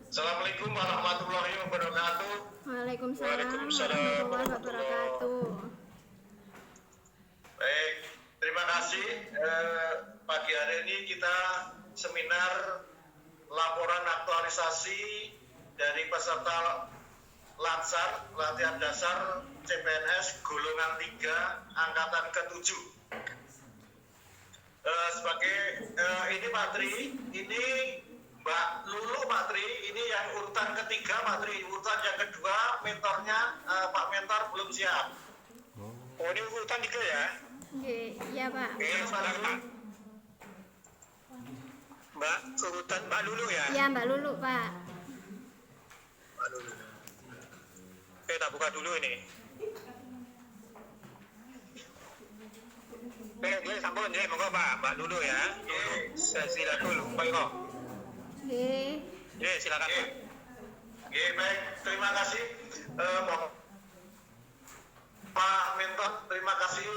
Assalamualaikum warahmatullahi wabarakatuh. Waalaikumsalam warahmatullahi wabarakatuh. Baik, terima kasih. Pagi hari ini kita seminar laporan aktualisasi dari peserta Latsar latihan dasar CPNS golongan 3 angkatan ke-7. Ini Pak Tri, ini Mbak Lulu Pak Tri, ini yang urutan ketiga Pak Tri, urutan yang kedua mentornya Pak Mentor belum siap. Oh ini urutan 3 ya? Iya Pak. Mbak, urutan Mbak Lulu ya? Iya Mbak Lulu Pak. Mbak Lulu. Oke, kita buka dulu ini. Oke, sampun ya, monggo Pak, Mbak Lulu ya. Sesi dulu, Pak Iko. Silakan Pak. Baik, terima kasih Pak Mentor, terima kasih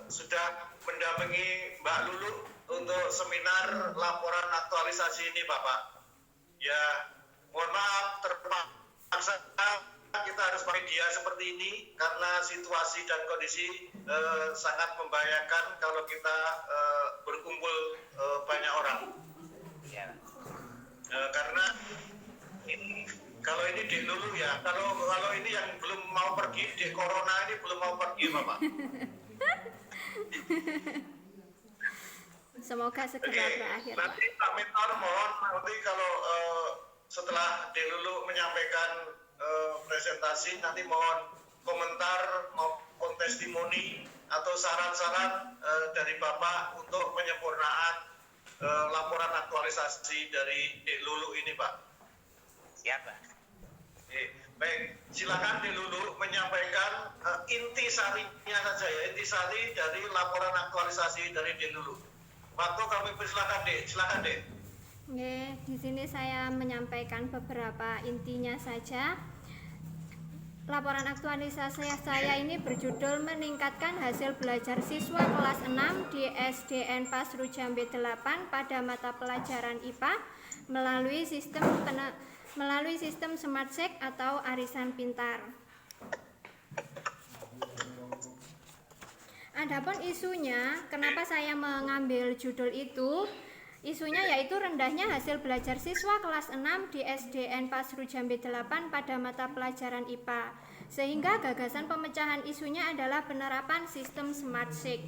sudah mendampingi Mbak Lulu untuk seminar laporan aktualisasi ini Bapak. Ya, mohon maaf terpaksa kita harus media seperti ini karena situasi dan kondisi sangat membahayakan kalau kita berkumpul banyak orang. Karena kalau ini di Lulu ya, kalau ini yang belum mau pergi, di Corona ini belum mau pergi Bapak. Semoga segera berakhir. Nanti Pak Mentor mohon nanti kalau setelah di Lulu menyampaikan presentasi, nanti mohon komentar maupun testimoni atau saran-saran dari Bapak untuk penyempurnaan laporan aktualisasi dari Dek Lulu ini Pak. Siap Pak. Baik, silakan Dek Lulu menyampaikan intisarinya saja ya, intisari dari laporan aktualisasi dari Dek Lulu. Waktu kami persilakan Dek, silakan Dek. Di sini saya menyampaikan beberapa intinya saja. Laporan aktualisasi saya ini berjudul meningkatkan hasil belajar siswa kelas 6 di SDN Pasru Jambe 8 pada mata pelajaran IPA melalui sistem Smart Check atau arisan pintar. Adapun isunya, kenapa saya mengambil judul itu? Isunya yaitu rendahnya hasil belajar siswa kelas 6 di SDN Pasru Jambe 8 pada mata pelajaran IPA. Sehingga gagasan pemecahan isunya adalah penerapan sistem Smart Check.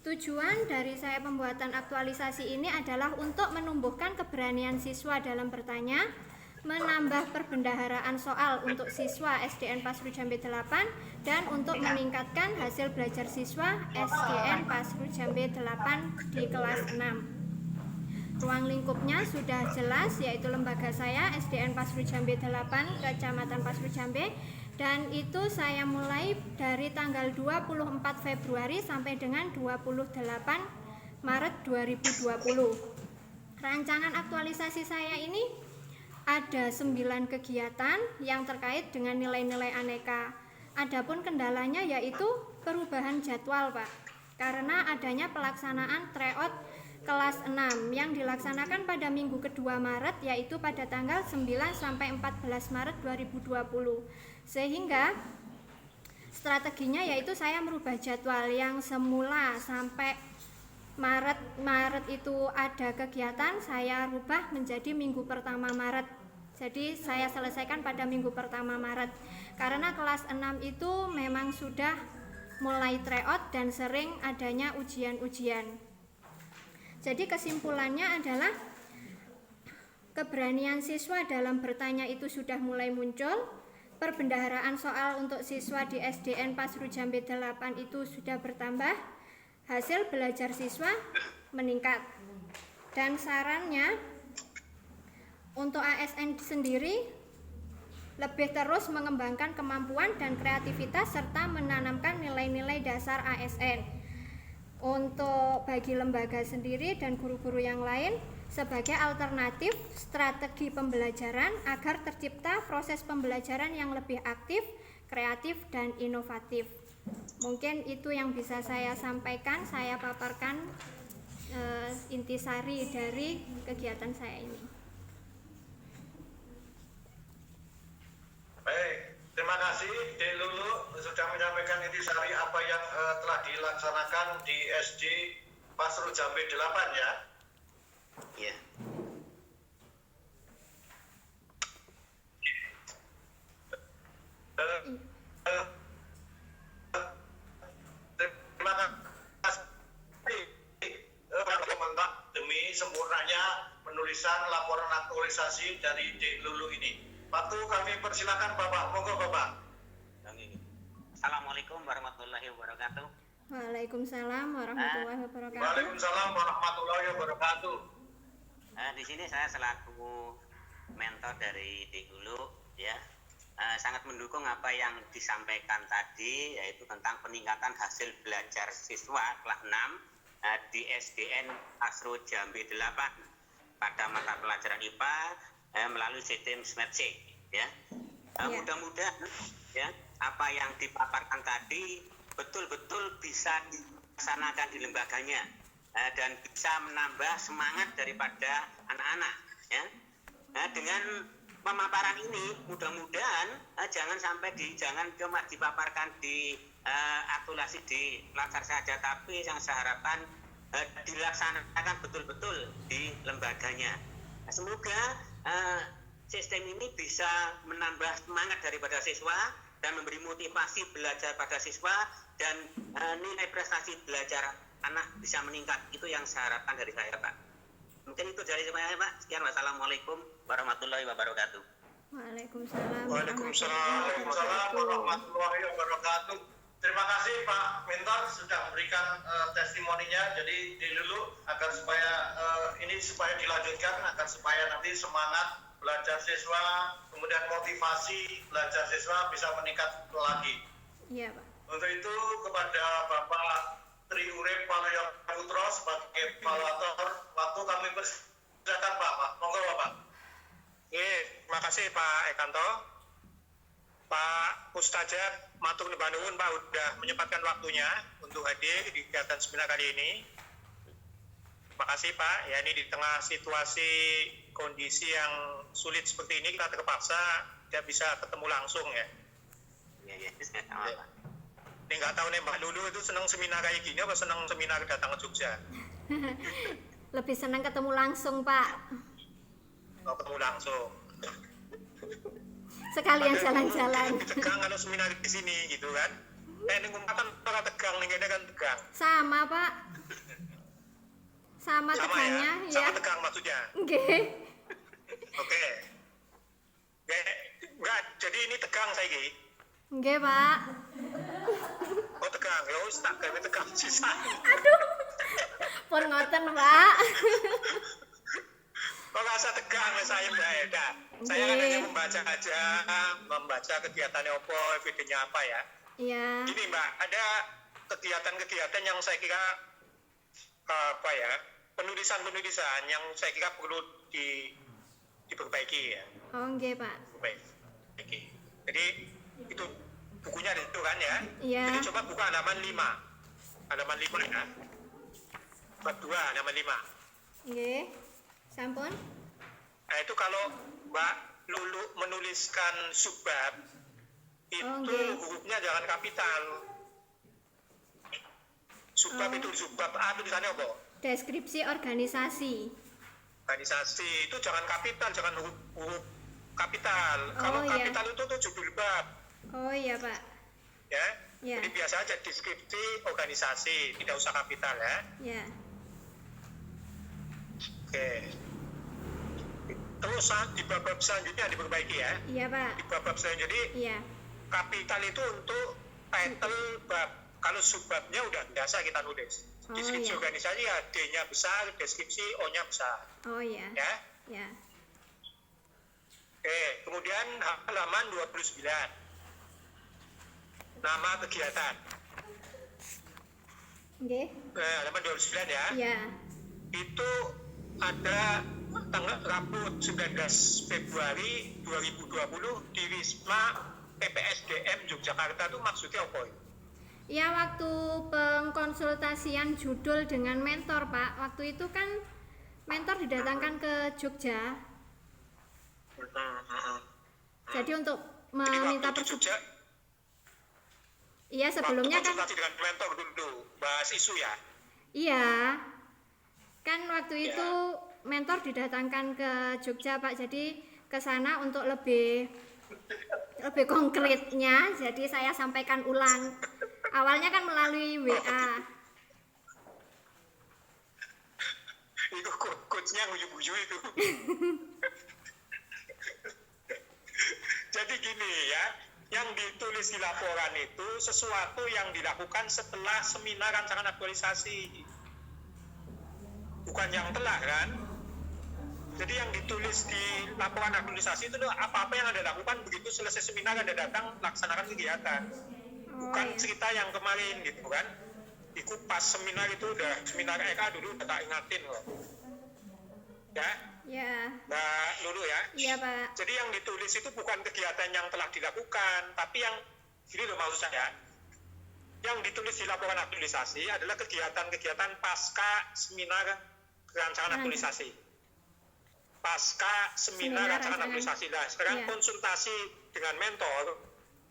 Tujuan dari saya pembuatan aktualisasi ini adalah untuk menumbuhkan keberanian siswa dalam bertanya, menambah perbendaharaan soal untuk siswa SDN Pasru Jambe 8 dan untuk meningkatkan hasil belajar siswa SDN Pasru Jambe 8 di kelas 6. Ruang lingkupnya sudah jelas, yaitu lembaga saya SDN Pasru Jambe 8 Kecamatan Pasru Jambe, dan itu saya mulai dari tanggal 24 Februari sampai dengan 28 Maret 2020. Rancangan aktualisasi saya ini ada 9 kegiatan yang terkait dengan nilai-nilai aneka. Adapun kendalanya yaitu perubahan jadwal Pak, karena adanya pelaksanaan tryout kelas 6 yang dilaksanakan pada minggu kedua Maret, yaitu pada tanggal 9 sampai 14 Maret 2020. Sehingga strateginya yaitu saya merubah jadwal yang semula sampai Maret itu ada kegiatan, saya rubah menjadi minggu pertama Maret. Jadi saya selesaikan pada minggu pertama Maret. Karena kelas 6 itu memang sudah mulai tryout dan sering adanya ujian-ujian. Jadi kesimpulannya adalah keberanian siswa dalam bertanya itu sudah mulai muncul. Perbendaharaan soal untuk siswa di SDN Pasru Jambe 8 itu sudah bertambah. Hasil belajar siswa meningkat. Dan sarannya untuk ASN sendiri lebih terus mengembangkan kemampuan dan kreativitas serta menanamkan nilai-nilai dasar ASN. Untuk bagi lembaga sendiri dan guru-guru yang lain sebagai alternatif strategi pembelajaran agar tercipta proses pembelajaran yang lebih aktif, kreatif, dan inovatif. Mungkin itu yang bisa saya sampaikan, saya paparkan intisari dari kegiatan saya ini. Baik, terima kasih Dek Lulu sudah menyampaikan intisari apa yang telah dilaksanakan di SD Pasru Jambe 8 ya. Iya. Terima kasih Pak demi sempurnanya penulisan laporan aktualisasi dari Dek Lulu ini. Waktu kami persilakan Bapak, monggo Bapak. Assalamualaikum warahmatullahi wabarakatuh. Waalaikumsalam warahmatullahi wabarakatuh. Waalaikumsalam warahmatullahi wabarakatuh. Di sini saya selaku mentor dari Dulu ya, sangat mendukung apa yang disampaikan tadi, yaitu tentang peningkatan hasil belajar siswa kelas 6 di SDN Pasru Jambe 8 pada mata pelajaran IPA melalui sistem Smart C ya. Mudah-mudahan ya apa yang dipaparkan tadi betul-betul bisa dilaksanakan di lembaganya dan bisa menambah semangat daripada anak-anak ya. Dengan pemaparan ini mudah-mudahan jangan cuma dipaparkan di aktualisasi di laksar saja, tapi yang saya harapkan dilaksanakan betul-betul di lembaganya. Semoga sistem ini bisa menambah semangat daripada siswa dan memberi motivasi belajar pada siswa dan nilai prestasi belajar anak bisa meningkat. Itu yang saya harapkan dari saya, Pak. Mungkin itu dari saya, Pak. Sekian, wassalamualaikum warahmatullahi wabarakatuh. Waalaikumsalam. Waalaikumsalam warahmatullahi wabarakatuh. Terima kasih Pak Mentor sudah memberikan testimoninya. Jadi dulu agar supaya ini supaya dilanjutkan, agar supaya nanti semangat belajar siswa, kemudian motivasi belajar siswa bisa meningkat lagi. Iya, Pak. Untuk itu kepada Bapak Tri Urip Paloyo Putro sebagai evaluator, waktu kami persilakan Pak. Monggo Bapak. Terima kasih Pak Ekanto. Pak Mustajab matur nuwun Pak sudah menyempatkan waktunya untuk hadir di kegiatan seminar kali ini. Terima kasih Pak. Ya, ini di tengah situasi kondisi yang sulit seperti ini kita terpaksa tidak bisa ketemu langsung ya. Iya, sama Pak. Ini nggak tahu nih Mbak Lulu itu senang seminar kayak gini apa senang seminar datang ke Jogja? Lebih senang ketemu langsung, Pak. Oh, ketemu langsung. Sekalian jalan-jalan. Tegang kalau seminar di sini gitu kan. Ini ngumpatan para tegang nih kan tegang. Sama, Pak. Sama tegangnya, ya. ya. Sama tegang maksudnya. Nggih. Oke. Enggak, jadi ini tegang saya Ki. Nggih, Pak. Oh tegang, ya wis tak gawe tegang sisa. Aduh. Pun ngoten, Pak. Kok rasa tegang saya dah. Saya kan hanya membaca kegiatannya apa, videonya apa ya. Iya. Gini Mbak, ada kegiatan-kegiatan yang saya kira apa ya, penulisan yang saya kira perlu diperbaiki ya. Oh, nggih, Pak. Perbaiki. Jadi itu bukunya itu kan ya. Iya. Jadi coba buka halaman 5. Halaman 5 ya. Bab 2 halaman 5. Nggih. Sampun? Nah, itu kalau Mbak Lulu menuliskan subbab itu hurufnya jangan kapital. Subbab itu subbab A tulisannya apa? Deskripsi organisasi. Organisasi itu jangan kapital, jangan huruf kapital. Kalau kapital itu tuh judul bab. Oh iya Pak. Ya. Ya. Jadi biasa aja deskripsi organisasi, tidak usah kapital ya. Ya. Oke. Terus di bab-bab selanjutnya diperbaiki ya. Iya Pak. Di bab-bab selanjutnya Iya. kapital itu untuk title bab. Kalau subbabnya udah biasa kita nulis. Deskripsi organisasi ya D-nya besar, deskripsi O-nya besar. Oh iya. Ya. Ya. Oke, kemudian halaman 29. Nama kegiatan. Nggih. Halaman 29 ya. Iya. Itu ada tanggal Rabu 19 Februari 2020 di Wisma PPSDM Yogyakarta itu maksudnya apa? Ya, waktu pengkonsultasian judul dengan mentor, Pak. Waktu itu kan mentor didatangkan ke Jogja. Jadi untuk Jadi meminta waktu di Jogja, Iya, sebelumnya waktu kan konsultasi dengan mentor dulu, bahas isu ya. iya. Kan waktu Ya. itu mentor didatangkan ke Jogja, Pak. Jadi ke sana untuk lebih konkretnya. Jadi saya sampaikan ulang. Awalnya kan melalui WA. Itu coachnya guyu-guyu itu. Jadi gini ya, yang ditulis di laporan itu sesuatu yang dilakukan setelah seminar rancangan aktualisasi, bukan yang telah kan. Jadi yang ditulis di laporan aktualisasi itu apa-apa yang Anda lakukan begitu selesai seminar Anda datang laksanakan kegiatan. Bukan iya. cerita yang kemarin gitu kan. Ikut pas seminar itu udah seminar EK dulu udah tak ingatin loh. Ya, Ya, Mbak Lulu ya. iya, Pak. Jadi yang ditulis itu bukan kegiatan yang telah dilakukan, tapi yang ini loh maksud saya. Yang ditulis di laporan aktualisasi adalah kegiatan-kegiatan pasca seminar rancangan aktualisasi. Pasca seminar rancangan aktualisasi. Nah, sekarang Iya. konsultasi dengan mentor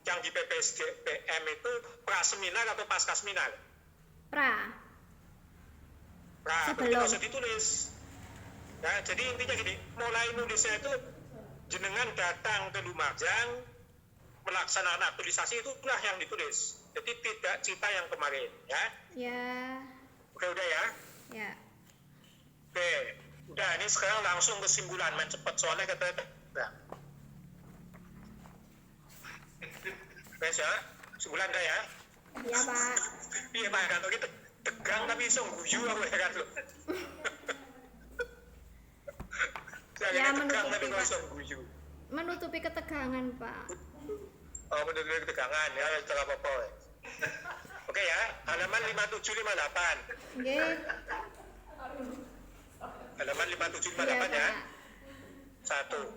yang di PPSDPM itu pra seminar atau pasca seminar? Pra. Nah, Sebelum. begitu usah ditulis. Nah, jadi intinya gini, mulai nulisnya itu jenengan datang ke Lumajang melaksanakan aktualisasi itulah yang ditulis. Jadi tidak cerita yang kemarin, ya. Ya, Udah ya. ya. Oke, udah ini sekarang langsung kesimpulan, main cepat soalnya kata. Nah. Wes ya, kesimpulan dah ya. Iya, Pak. Iya Pak, kalau gitu tegang tapi iso guyu aku ya kan lo. Ya, Tegang menutupi, tapi kok Pak. iso guyu. Menutupi ketegangan, Pak. Oh, menutupi ketegangan ya, tidak apa-apa. Oke ya, halaman 5758. Nggih. Halaman Iya, 5758 ya. Pak. 1.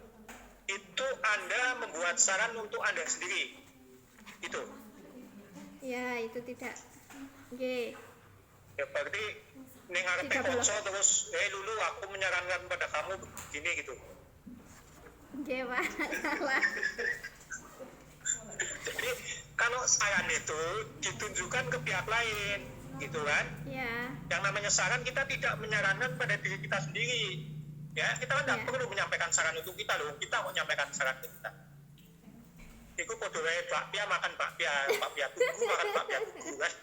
Itu Anda membuat saran untuk Anda sendiri. Itu. Ya, itu tidak. Nggih. Ya berarti ning ngarepe Tidak boleh. konco terus, Lulu aku menyarankan pada kamu begini gitu. Nggih, Pak. Salah. Jadi kalau saran itu ditunjukkan ke pihak lain, gitu kan? Ya. Yang namanya saran kita tidak menyarankan pada diri kita sendiri. Ya, kita kan tidak Ya. perlu menyampaikan saran untuk kita loh. Kita mau menyampaikan saran ke kita. Iku podo wae bakpia makan bakpia tugu makan bakpia tugu kan.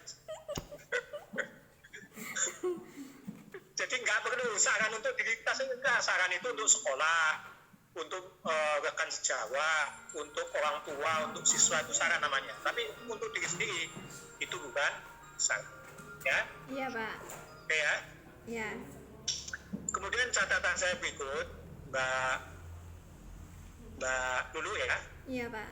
Jadi nggak perlu saran untuk diri kita sendiri. Saran itu untuk sekolah, untuk rekan sejawat, untuk orang tua, untuk siswa itu saran namanya. Tapi untuk diri sendiri itu bukan saran. Ya, Iya, Pak. oke ya. Ya. Kemudian catatan saya berikut, Mbak Lulu ya. Iya, Pak.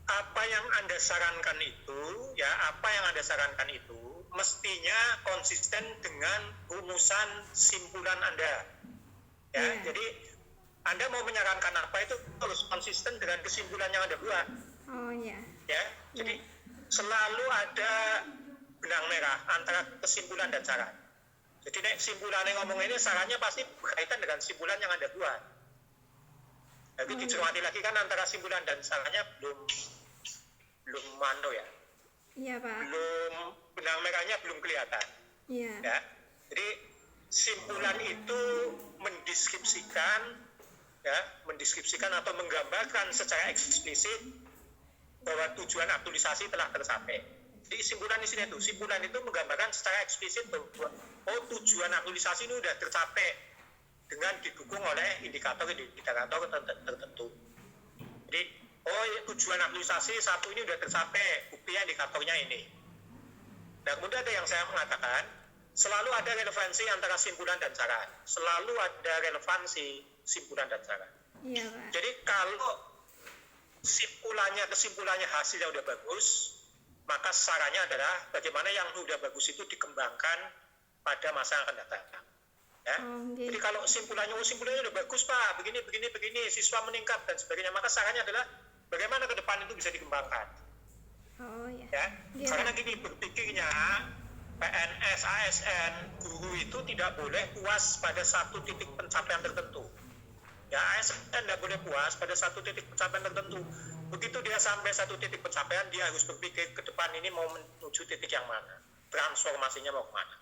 Apa yang Anda sarankan itu, ya apa yang Anda sarankan itu mestinya konsisten dengan rumusan simpulan Anda. Ya, Iya. jadi Anda mau menyarankan apa itu harus konsisten dengan kesimpulan yang Anda buat. Oh, ya. Ya, jadi selalu ada benang merah antara kesimpulan dan saran. Jadi nek simpulannya ngomong ini, sarannya pasti berkaitan dengan simpulan yang Anda buat. Tapi dicermati lagi kan antara simpulan dan sarannya belum mano ya, Iya, Pak. belum benang merahnya belum kelihatan. Iya. Ya, jadi simpulan itu mendeskripsikan atau menggambarkan secara eksplisit bahwa tujuan aktualisasi telah tercapai. Jadi simpulan di sini simpulan itu menggambarkan secara eksplisit bahwa tujuan aktualisasi ini sudah tercapai dengan didukung oleh indikator tertentu. Jadi tujuan aktualisasi satu ini sudah tercapai, buktinya indikatornya ini. Dan kemudian ada yang saya mengatakan selalu ada relevansi antara simpulan dan saran. Selalu ada relevansi simpulan dan saran. Iya, Pak. Jadi kalau kesimpulannya hasilnya udah bagus, maka sarannya adalah bagaimana yang udah bagus itu dikembangkan pada masa yang akan datang. Ya. Okay. Jadi kalau simpulannya udah bagus Pak, begini, siswa meningkat dan sebagainya, maka sarannya adalah bagaimana ke depan itu bisa dikembangkan. Oh, ya. ya. Iya. Karena gini berpikirnya PNS, ASN, guru itu tidak boleh puas pada satu titik pencapaian tertentu. Ya, ASN tidak boleh puas pada satu titik pencapaian tertentu. Begitu dia sampai satu titik pencapaian, dia harus berpikir ke depan ini mau menuju titik yang mana, transformasinya mau kemana.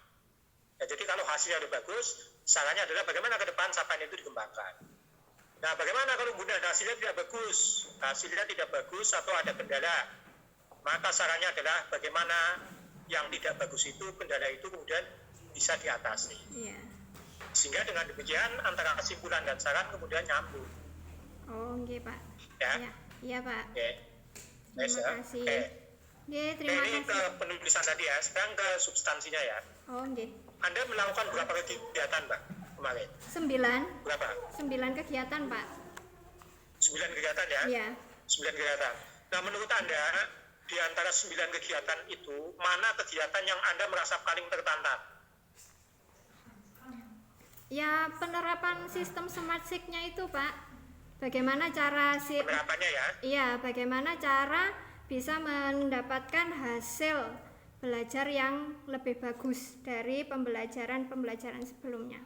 Ya, jadi kalau hasilnya udah bagus, sarannya adalah bagaimana ke depan capaian itu dikembangkan. Nah, bagaimana kalau kemudian hasilnya tidak bagus atau ada kendala, maka sarannya adalah bagaimana yang tidak bagus itu, kendala itu kemudian bisa diatasi. Iya. Sehingga dengan demikian antara kesimpulan dan saran kemudian nyambung. Oh, nggih, Pak. Ya. Iya, iya, Pak. Oke. Terima kasih. Nggih, terima Ini ke kasih. penulisan tadi ya, sekarang ke substansinya ya. Oh, nggih. Anda melakukan berapa kegiatan, Mbak, kemarin? 9 Berapa? kegiatan, Pak. 9 kegiatan ya? Iya. 9 kegiatan. Nah, menurut Anda, di antara 9 kegiatan itu, mana kegiatan yang Anda merasa paling tertantang? Ya, penerapan sistem smart Sig-nya itu, Pak. Bagaimana cara Penerapannya ya? Iya, bagaimana cara bisa mendapatkan hasil belajar yang lebih bagus dari pembelajaran sebelumnya.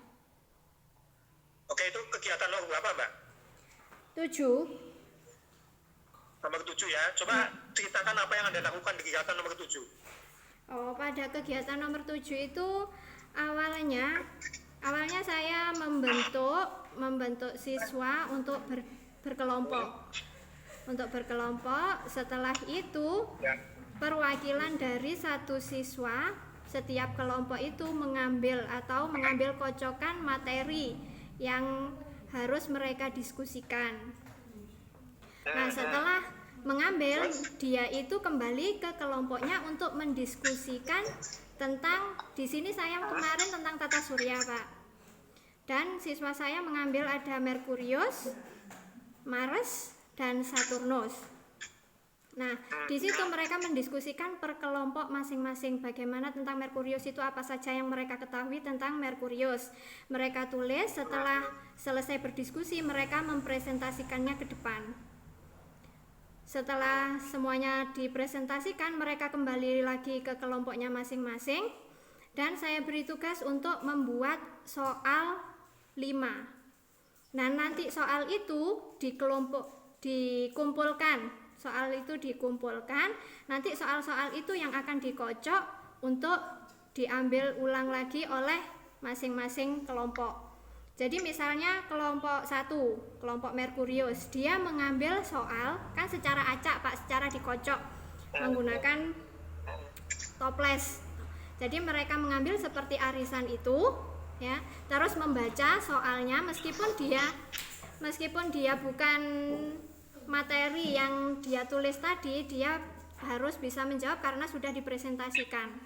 Oke, itu kegiatan nomor berapa, Mbak? 7. Nomor 7 ya. Coba ceritakan apa yang Anda lakukan di kegiatan nomor 7. Oh, pada kegiatan nomor 7 itu awalnya saya membentuk siswa untuk berkelompok. Setelah itu perwakilan dari satu siswa, setiap kelompok itu mengambil kocokan materi yang harus mereka diskusikan. Nah, setelah mengambil, dia itu kembali ke kelompoknya untuk mendiskusikan tentang, di sini saya kemarin tentang tata surya, Pak. Dan siswa saya mengambil ada Merkurius, Mars, dan Saturnus. Nah, di situ mereka mendiskusikan per kelompok masing-masing bagaimana tentang Merkurius itu, apa saja yang mereka ketahui tentang Merkurius. Mereka tulis, setelah selesai berdiskusi mereka mempresentasikannya ke depan. Setelah semuanya dipresentasikan, mereka kembali lagi ke kelompoknya masing-masing dan saya beri tugas untuk membuat soal 5. Nah, nanti soal itu dikumpulkan. Nanti soal-soal itu yang akan dikocok untuk diambil ulang lagi oleh masing-masing kelompok. Jadi misalnya kelompok 1, kelompok Merkurius, dia mengambil soal kan secara acak, Pak, secara dikocok menggunakan toples. Jadi mereka mengambil seperti arisan itu, ya, terus membaca soalnya meskipun dia bukan materi yang dia tulis tadi, dia harus bisa menjawab karena sudah dipresentasikan.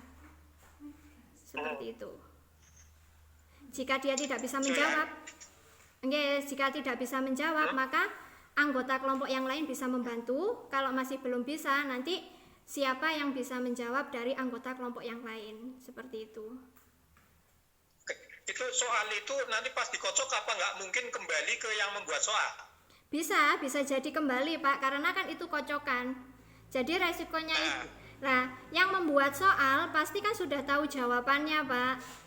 Seperti itu. Jika dia tidak bisa menjawab, maka anggota kelompok yang lain bisa membantu. Kalau masih belum bisa, nanti siapa yang bisa menjawab dari anggota kelompok yang lain, seperti itu. Itu soal itu nanti pas dikocok apa nggak mungkin kembali ke yang membuat soal? Bisa jadi kembali, Pak, karena kan itu kocokan. Jadi resikonya itu, nah, yang membuat soal pasti kan sudah tahu jawabannya, Pak.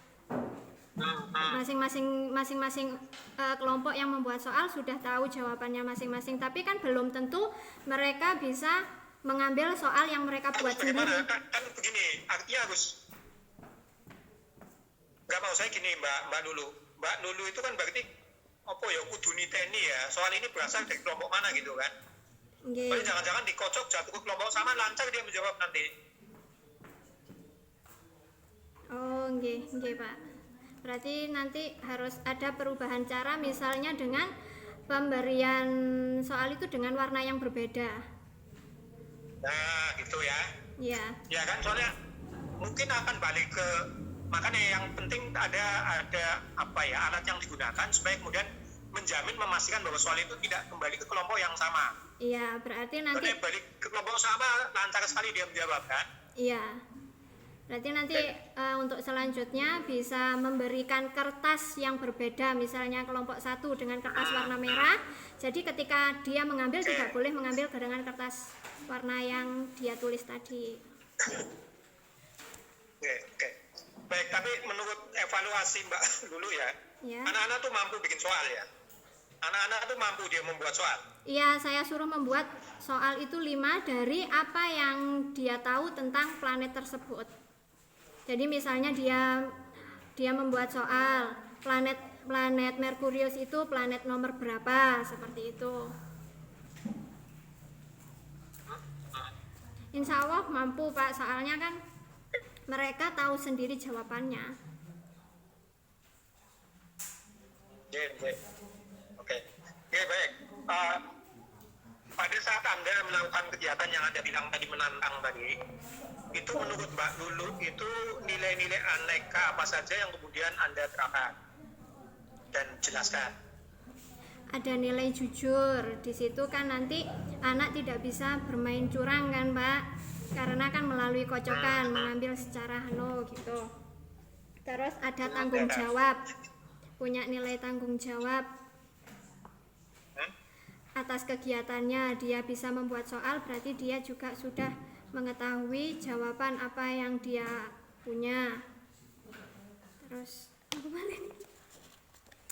Masing-masing kelompok yang membuat soal sudah tahu jawabannya masing-masing, tapi kan belum tentu mereka bisa mengambil soal yang mereka buat sendiri. Kan begini, artinya harus nggak mau saya gini, Mbak Nulu itu kan berarti apa ya, kudu niteni ya, soal ini berasal dari kelompok mana gitu kan. Nggih. Jangan-jangan dikocok jatuh ke kelompok sama, lancar dia menjawab nanti. Oh, nggih, Pak. Berarti nanti harus ada perubahan cara, misalnya dengan pemberian soal itu dengan warna yang berbeda. Nah, gitu ya. Iya. Ya kan, soalnya mungkin akan balik ke, makanya yang penting ada apa ya, alat yang digunakan supaya kemudian memastikan bahwa soal itu tidak kembali ke kelompok yang sama. Iya, berarti nanti Kalau balik ke kelompok sama, lancar sekali dia menjawab kan. iya. Berarti nanti untuk selanjutnya bisa memberikan kertas yang berbeda, misalnya kelompok 1 dengan kertas warna merah. Jadi ketika dia mengambil tidak boleh mengambil dengan kertas warna yang dia tulis tadi. Oke. Baik, tapi menurut evaluasi Mbak dulu ya, Ya. anak-anak tuh mampu bikin soal ya. Anak-anak tuh mampu dia membuat soal. Iya, saya suruh membuat soal itu 5 dari apa yang dia tahu tentang planet tersebut. Jadi misalnya dia membuat soal planet Merkurius itu planet nomor berapa, seperti itu. Insya Allah mampu Pak, soalnya kan mereka tahu sendiri jawabannya. Oke, baik. Pada saat Anda melakukan kegiatan yang Anda bilang tadi menantang tadi, itu menurut Mbak Lulu itu nilai-nilai aneka apa saja yang kemudian Anda terapkan dan jelaskan? Ada nilai jujur. Di situ kan nanti anak tidak bisa bermain curang kan, Pak? Karena kan melalui kocokan, mengambil secara gitu. Terus ada tanggung jawab. Punya nilai tanggung jawab atas kegiatannya. Dia bisa membuat soal, berarti dia juga sudah mengetahui jawaban apa yang dia punya. Terus apa lagi?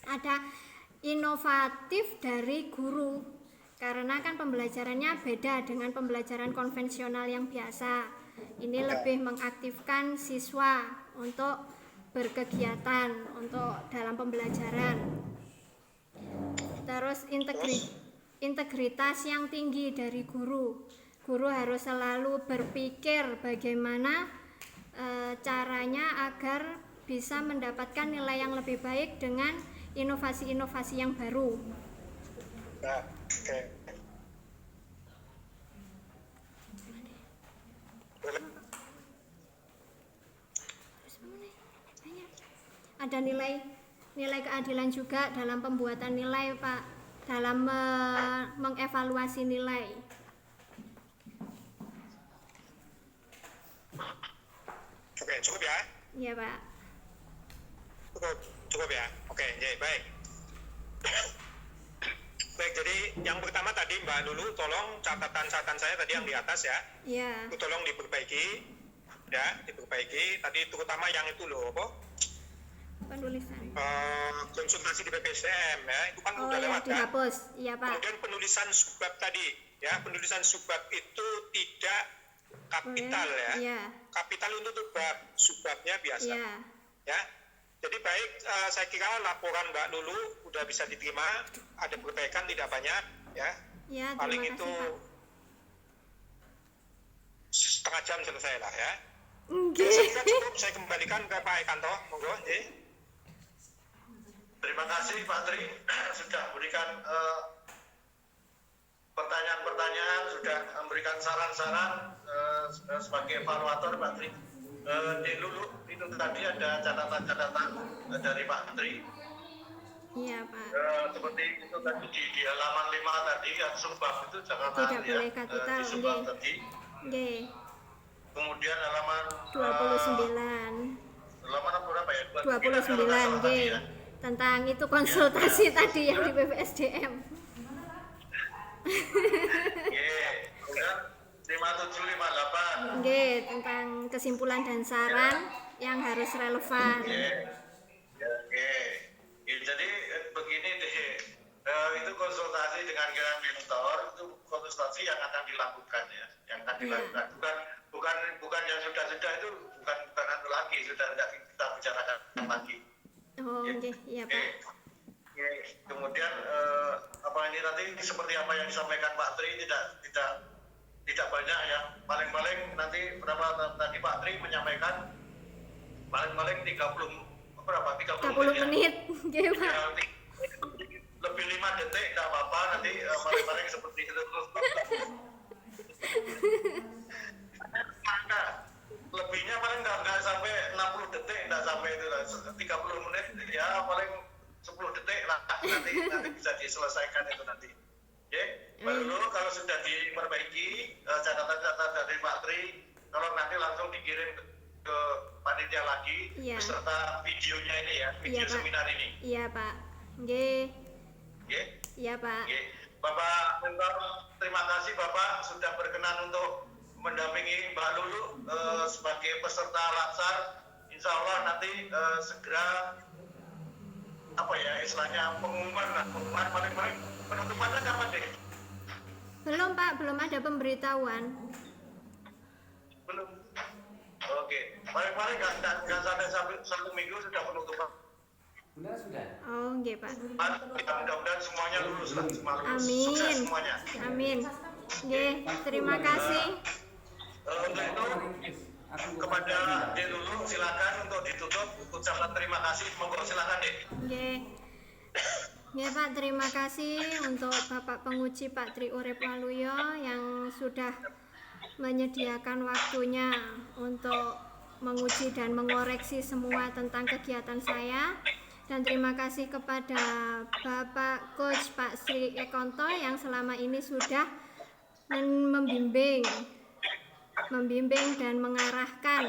Ada inovatif dari guru, karena kan pembelajarannya beda dengan pembelajaran konvensional yang biasa. Ini lebih mengaktifkan siswa untuk berkegiatan untuk dalam pembelajaran. Terus integritas yang tinggi dari guru. Guru harus selalu berpikir bagaimana caranya agar bisa mendapatkan nilai yang lebih baik dengan inovasi-inovasi yang baru. Nah, oke. Ada nilai keadilan juga dalam pembuatan nilai, Pak, dalam mengevaluasi nilai. Oke, cukup ya? Iya, Pak. Cukup ya. Oke, baik. Baik, jadi yang pertama tadi Mbak Lulu, tolong catatan saya tadi yang di atas ya. Iya. Itu tolong diperbaiki. Ya, diperbaiki. Tadi terutama yang itu loh, apa? Penulisan. Konsultasi di BPSDM ya, itu kan Oh udah ya, lewat kan? dihapus. Iya, Pak. Kemudian penulisan subbab tadi, ya, penulisan subbab itu tidak kapital ya. Iya. Kapital untuk bab, subbabnya biasa. Iya. Ya. Jadi baik, saya kira laporan Mbak Lulu udah bisa diterima, ada perbaikan tidak banyak, ya. Ya, Paling terima itu kasih, Pak. setengah jam selesai lah ya. Oke. Saya kira cukup, saya kembalikan ke Pak Ekanto, monggo. Terima kasih Pak Tri sudah memberikan pertanyaan-pertanyaan, sudah memberikan saran-saran sebagai evaluator Pak Tri. Di Lulu itu tadi ada catatan-catatan dari Pak Tri. Iya, Pak. Seperti itu tadi di halaman 5 tadi yang subbab itu jangan Tidak boleh kapital, di subbab nggih. tadi. Nggih. Kemudian halaman 29. halaman berapa ya? 29, nggih. ya. Tentang itu konsultasi tadi yang di BPSDM. Kemudian 5758. Nggih, tentang kesimpulan dan saran yang harus relevan. Jadi begini deh, itu konsultasi dengan Grand Mentor, itu konsultasi yang akan dilakukan ya, yang akan dilakukan. Bukan yang sudah itu bukan lagi, sudah tidak kita bicarakan lagi. Oh, nggih, iya, Pak. Kemudian apa ini nanti seperti apa yang disampaikan Pak Tri tidak banyak ya, paling-paling nanti berapa tadi Pak Tri menyampaikan paling-paling 30 menit. Nggih, Pak. Ya, lebih 5 detik tidak apa-apa, nanti paling-paling seperti itu. Lebihnya paling nggak sampai 60 detik, nggak sampai itu lah, 30 menit ya, paling 10 detik lah, nanti bisa diselesaikan itu nanti. Oke, baru kalau sudah diperbaiki catatan-catatan dari Pak Tri, kalau nanti langsung dikirim ke panitia lagi beserta videonya ini ya, video seminar ini. Iya, Pak. Nggih. Oke. Iya, Pak. Oke. Bapak Mentor, terima kasih Bapak sudah berkenan untuk mendampingi Mbak Lulu sebagai peserta latsar. Insya Allah nanti segera apa ya istilahnya pengumuman paling penutupannya kapan deh? Belum Pak, belum ada pemberitahuan. Belum. Oke, paling nggak sampai 1 minggu sudah penutupan. Sudah. Oh, nggih Pak. Mudah-mudahan semuanya lulus lah, semua lulus. Amin. Sukses semuanya. Amin. Nggih, terima kasih. Untuk itu kepada Dek Lulu silakan untuk ditutup ucapan terima kasih. Monggo silakan Dek. Nggih. Nggih Pak, terima kasih untuk Bapak Penguji Pak Tri Urip Waluyo yang sudah menyediakan waktunya untuk menguji dan mengoreksi semua tentang kegiatan saya. Dan terima kasih kepada Bapak Coach Pak Sri Ekonto yang selama ini sudah membimbing dan mengarahkan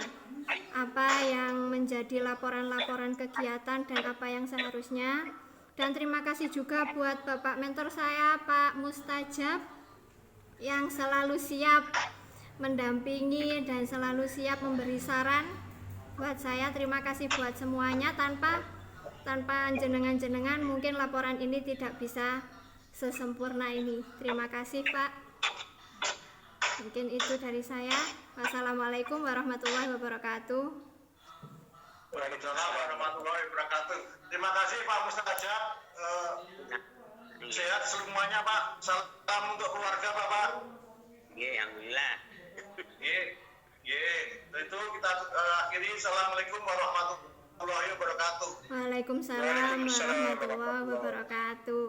apa yang menjadi laporan-laporan kegiatan dan apa yang seharusnya. Dan terima kasih juga buat Bapak mentor saya Pak Mustajab yang selalu siap mendampingi dan selalu siap memberi saran buat saya. Terima kasih buat semuanya. Tanpa jenengan mungkin laporan ini tidak bisa sesempurna ini. Terima kasih Pak. Mungkin itu dari saya. Wassalamualaikum warahmatullahi wabarakatuh. Waalaikumsalam warahmatullahi wabarakatuh. Terima kasih Pak Mustajab. Sehat semuanya Pak. Salam untuk keluarga Bapak. Iya, alhamdulillah. Itu kita akhiri. Assalamualaikum warahmatullahi wabarakatuh. Waalaikumsalam warahmatullahi wabarakatuh.